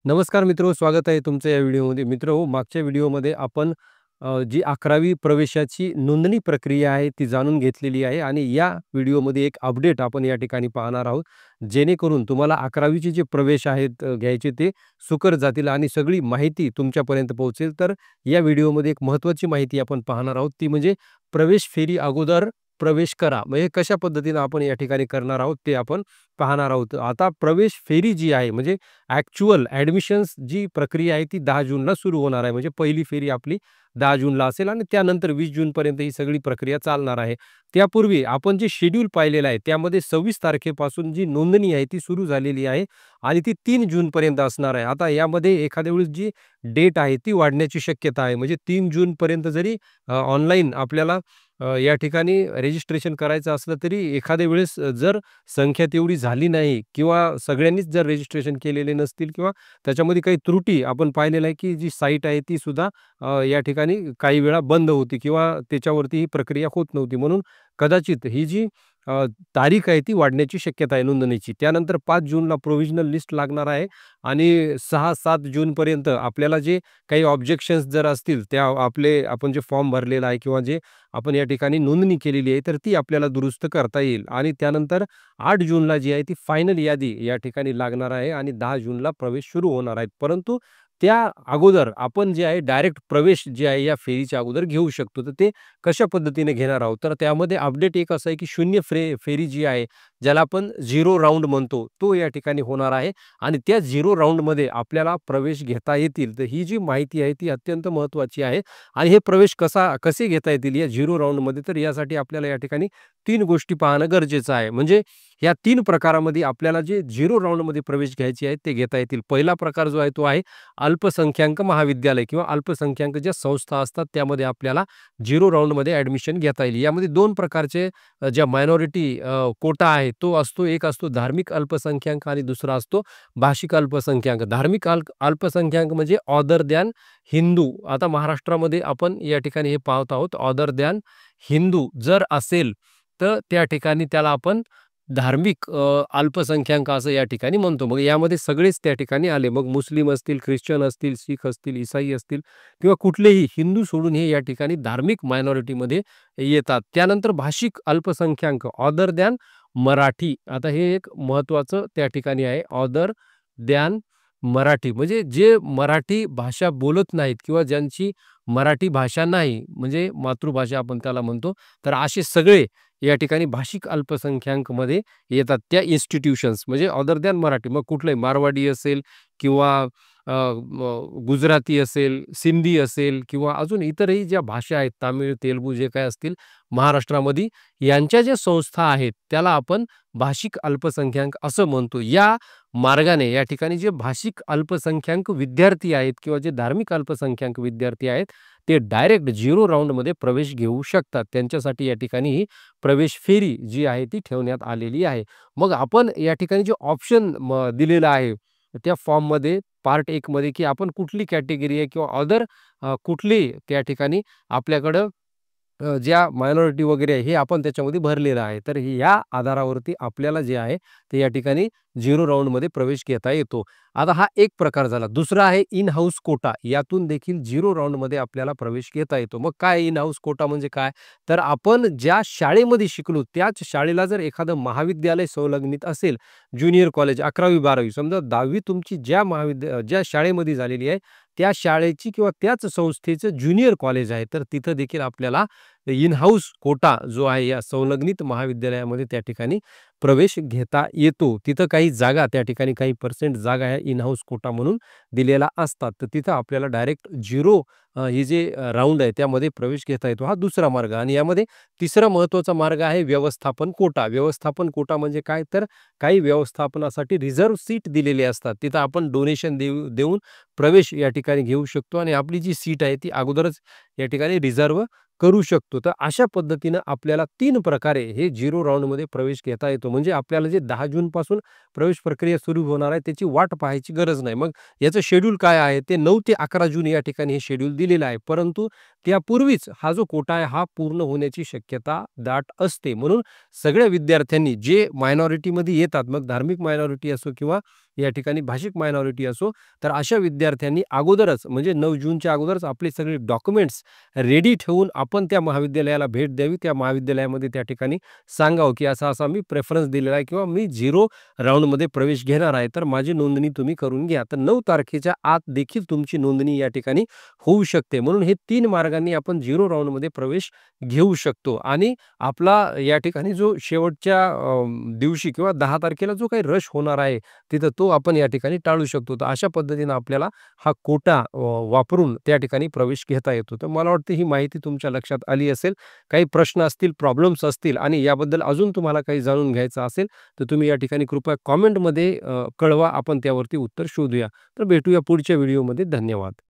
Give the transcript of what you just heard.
नमस्कार मित्रो, स्वागत आहे तुमचं या व्हिडिओमध्ये. मित्रहो, मागच्या व्हिडिओमध्ये आपण जी 11वी प्रवेशाची नोंदणी प्रक्रिया आहे ती जाणून घेतलेली आहे आणि या व्हिडिओमध्ये एक अपडेट आपण या ठिकाणी पाहणार आहोत. जेणेकरून तुम्हाला 11वीचे जे प्रवेश आहेत घ्यायचे ते सुकर जातील आणि सगळी माहिती तुमच्यापर्यंत पोहोचेल. तर या व्हिडिओमध्ये एक महत्त्वाची माहिती आपण पाहणार आहोत, ती म्हणजे प्रवेश फेरी अगोदर प्रवेश करा. म्हणजे कशा पद्धतीनं आपण या ठिकाणी करणार आहोत ते आपण पाहणार आहोत. आता प्रवेश फेरी जी आहे म्हणजे ॲक्चुअल ॲडमिशन्स जी प्रक्रिया आहे ती 10 जूनला सुरू होणार आहे. म्हणजे पहिली फेरी आपली 10 जूनला असेल आणि त्यानंतर 20 जूनपर्यंत ही सगळी प्रक्रिया चालणार आहे. त्यापूर्वी आपण जे शेड्यूल पाहिलेलं आहे त्यामध्ये 26 तारखेपासून जी नोंदणी आहे ती सुरू झालेली आहे आणि ती 3 जूनपर्यंत असणार आहे. आता यामध्ये एखाद्या वेळेस जी डेट आहे ती वाढण्याची शक्यता आहे. म्हणजे 3 जूनपर्यंत जरी ऑनलाईन आपल्याला या ठिकाणी रजिस्ट्रेशन करायचं असलं तरी एखाद्या वेळेस जर संख्या तेवढी झाली नाही किंवा सगळ्यांनीच जर रजिस्ट्रेशन केलेले नसतील किंवा त्याच्यामध्ये काही त्रुटी आपण पाहिलेलं आहे, की जी साईट आहे ती सुद्धा या ठिकाणी काही वेळा बंद होती किंवा त्याच्यावरती ही प्रक्रिया होत नव्हती. म्हणून कदाचित ही जी तारीख आहे ती वाढण्याची शक्यता आहे नोंदणीची. त्यानंतर 5 जूनला प्रोव्हिजनल लिस्ट लागणार आहे आणि 6-7 जूनपर्यंत आपल्याला जे काही ऑब्जेक्शन्स जर असतील त्या आपण जे फॉर्म भरलेला आहे किंवा जे आपण या ठिकाणी नोंदणी केलेली आहे तर ती आपल्याला दुरुस्त करता येईल आणि त्यानंतर 8 जूनला जी आहे ती फायनल यादी या ठिकाणी लागणार आहे आणि 10 जूनला प्रवेश सुरू होणार आहेत. परंतु त्या अगोदर आपण जे आहे डायरेक्ट प्रवेश जे आहे या फेरीच्या अगोदर घेऊ शकतो. तर ते कशा पद्धतीने घेणार आहोत? तर त्यामध्ये अपडेट एक असं आहे, की शून्य फेरी जी आहे, ज्याला आपण 0 राउंड म्हणतो, तो या ठिकाणी होणार आहे आणि त्या 0 राउंडमध्ये आपल्याला प्रवेश घेता येतील. तर ही जी माहिती आहे ती अत्यंत महत्त्वाची आहे आणि हे प्रवेश कसे घेता येतील या 0 राउंडमध्ये? तर यासाठी आपल्याला या ठिकाणी 3 गोष्टी पाहणं गरजेचं आहे. म्हणजे या 3 प्रकारामध्ये आपल्याला जे 0 राउंडमध्ये प्रवेश घ्यायचे आहेत ते घेता येतील. पहिला प्रकार जो आहे तो आहे अल्पसंख्याक महाविद्यालय किंवा अल्पसंख्याक ज्या संस्था असतात त्यामध्ये आपल्याला 0 राउंडमध्ये ॲडमिशन घेता येईल. यामध्ये 2 प्रकारचे ज्या मायनॉरिटी कोटा आहे तो असतो. एक असतो धार्मिक अल्पसंख्याक आणि दुसरा असतो भाषिक अल्पसंख्याक. धार्मिक अल्पसंख्याक म्हणजे ऑदर दॅन हिंदू. आता महाराष्ट्रामध्ये आपण या ठिकाणी हे पाहत आहोत ऑदर दॅन हिंदू जर असेल तर त्या ठिकाणी त्याला आपण धार्मिक अल्पसंख्याक असं या ठिकाणी म्हणतो. मग यामध्ये सगळेच त्या ठिकाणी आले. मग मुस्लिम असतील, ख्रिश्चन असतील, शीख असतील, ईसाई असतील किंवा कुठलेही हिंदू सोडून हे या ठिकाणी धार्मिक मायनॉरिटीमध्ये येतात. त्यानंतर भाषिक अल्पसंख्याक ऑदर दॅन मराठी. आता हे एक महत्त्वाचं त्या ठिकाणी आहे. ऑदर दॅन मराठी म्हणजे जे मराठी भाषा बोलत नाहीत किंवा ज्यांची मराठी भाषा नाही म्हणजे मातृभाषा आपण त्याला म्हणतो. तर असे सगळे या ठिकाणी भाषिक अल्पसंख्याकमध्ये येतात. त्या इन्स्टिट्यूशन्स म्हणजे अदर दॅन मराठी. मग कुठलंही मारवाडी असेल किंवा गुजराती असेल, सिंधी असेल किंवा अजून इतरही ज्या भाषा आहेत तामिळ, तेलुगू जे काही असतील महाराष्ट्रामध्ये यांच्या ज्या संस्था आहेत त्याला आपण भाषिक अल्पसंख्याक असं म्हणतो. या मार्गाने या ठिकाणी जे भाषिक अल्पसंख्याक विद्यार्थी आहेत किंवा जे धार्मिक अल्पसंख्याक विद्यार्थी आहेत ते डायरेक्ट 0 राउंडमध्ये प्रवेश घेऊ शकतात. त्यांच्यासाठी या ठिकाणी ही प्रवेश फेरी जी आहे ती ठेवण्यात आलेली आहे. मग आपण या ठिकाणी जे ऑप्शन दिलेलं आहे त्या फॉर्ममध्ये पार्ट 1 मध्ये की आपण कुठली कॅटेगरी आहे किंवा अदर कुठली त्या ठिकाणी आपल्याकडं ज्या मायनॉरिटी वगैरे आहे हे आपण त्याच्यामध्ये भरलेलं आहे. तर या आधारावरती आपल्याला जे आहे ते या ठिकाणी 0 राउंडमध्ये प्रवेश घेता येतो. आता हा एक प्रकार झाला. दुसरा आहे इन हाऊस कोटा. यातून देखील 0 राउंडमध्ये आपल्याला प्रवेश घेता येतो. मग काय इन हाऊस कोटा म्हणजे काय? तर आपण ज्या शाळेमध्ये शिकलो त्याच शाळेला जर एखादं महाविद्यालय संलग्नित असेल, ज्युनियर कॉलेज 11वी 12वी समजा 10वी तुमची ज्या शाळेमध्ये झालेली आहे त्या शाळेची किंवा त्याच संस्थेचं ज्युनियर कॉलेज आहे. तर तिथं देखील आपल्याला इन हाऊस कोटा जो आहे या संलग्नित महाविद्यालयामध्ये त्या ठिकाणी प्रवेश घेता येतो. तिथं काही जागा त्या ठिकाणी काही पर्सेंट जागा ह्या इन हाऊस कोटा म्हणून दिलेला असतात. तर तिथं आपल्याला डायरेक्ट 0 हे जे राउंड आहे त्यामध्ये प्रवेश घेता येतो. हा दुसरा मार्ग आणि यामध्ये तिसरा महत्त्वाचा मार्ग आहे व्यवस्थापन कोटा. व्यवस्थापन कोटा म्हणजे काय? तर काही व्यवस्थापनासाठी रिझर्व्ह सीट दिलेली असतात. तिथं आपण डोनेशन देऊन प्रवेश या ठिकाणी घेऊ शकतो आणि आपली जी सीट आहे ती अगोदरच या ठिकाणी रिझर्व्ह करू शकतो. तर अशा पद्धतीनं आपल्याला 3 प्रकारे हे 0 राउंडमध्ये प्रवेश घेता येतो. म्हणजे आपल्याला जे 10 जूनपासून प्रवेश प्रक्रिया सुरू होणार आहे त्याची वाट पाहायची गरज नाही. मग याचं शेड्यूल काय आहे? ते 9 ते 11 जून या ठिकाणी हे शेड्यूल दिलेलं आहे. परंतु त्यापूर्वीच हा जो कोटा आहे हा पूर्ण होण्याची शक्यता दाट असते. म्हणून सगळ्या विद्यार्थ्यांनी जे मायनॉरिटीमध्ये येतात, मग धार्मिक मायनॉरिटी असो किंवा या ठिकाणी भाषिक मायनॉरिटी असो, तर अशा विद्यार्थ्यांनी अगोदरच म्हणजे 9 जूनच्या अगोदरच आपले सगळे डॉक्युमेंट्स रेडी ठेवून आपण त्या महाविद्यालयाला भेट द्यावी. त्या महाविद्यालयामध्ये त्या ठिकाणी सांगावं, की असा-असा मी प्रेफरन्स दिलेला आहे किंवा मी 0 राउंडमध्ये प्रवेश घेणार आहे, तर माझी नोंदणी तुम्ही करून घ्या. तर 9 तारखेच्या आत देखील तुमची नोंदणी या ठिकाणी होऊ शकते. म्हणून हे 3 मार्गांनी आपण 0 राउंडमध्ये प्रवेश घेऊ शकतो आणि आपला या ठिकाणी जो शेवटच्या दिवशी किंवा 10 तारखेला जो काही रश होणार आहे, तिथं तो आपण या ठिकाणी टाळू शकतो. तर अशा पद्धतीनं आपल्याला हा कोटा वापरून त्या ठिकाणी प्रवेश घेता येतो. तर मला वाटतं ही माहिती तुमच्या लक्षात आली असेल. काही प्रश्न असतील, प्रॉब्लेम्स असतील आणि याबद्दल अजून तुम्हाला काही जाणून घ्यायचं असेल, तर तुम्ही या ठिकाणी कृपया कॉमेंटमध्ये कळवा. आपण त्यावरती उत्तर शोधूया. तर भेटूया पुढच्या व्हिडिओमध्ये. धन्यवाद.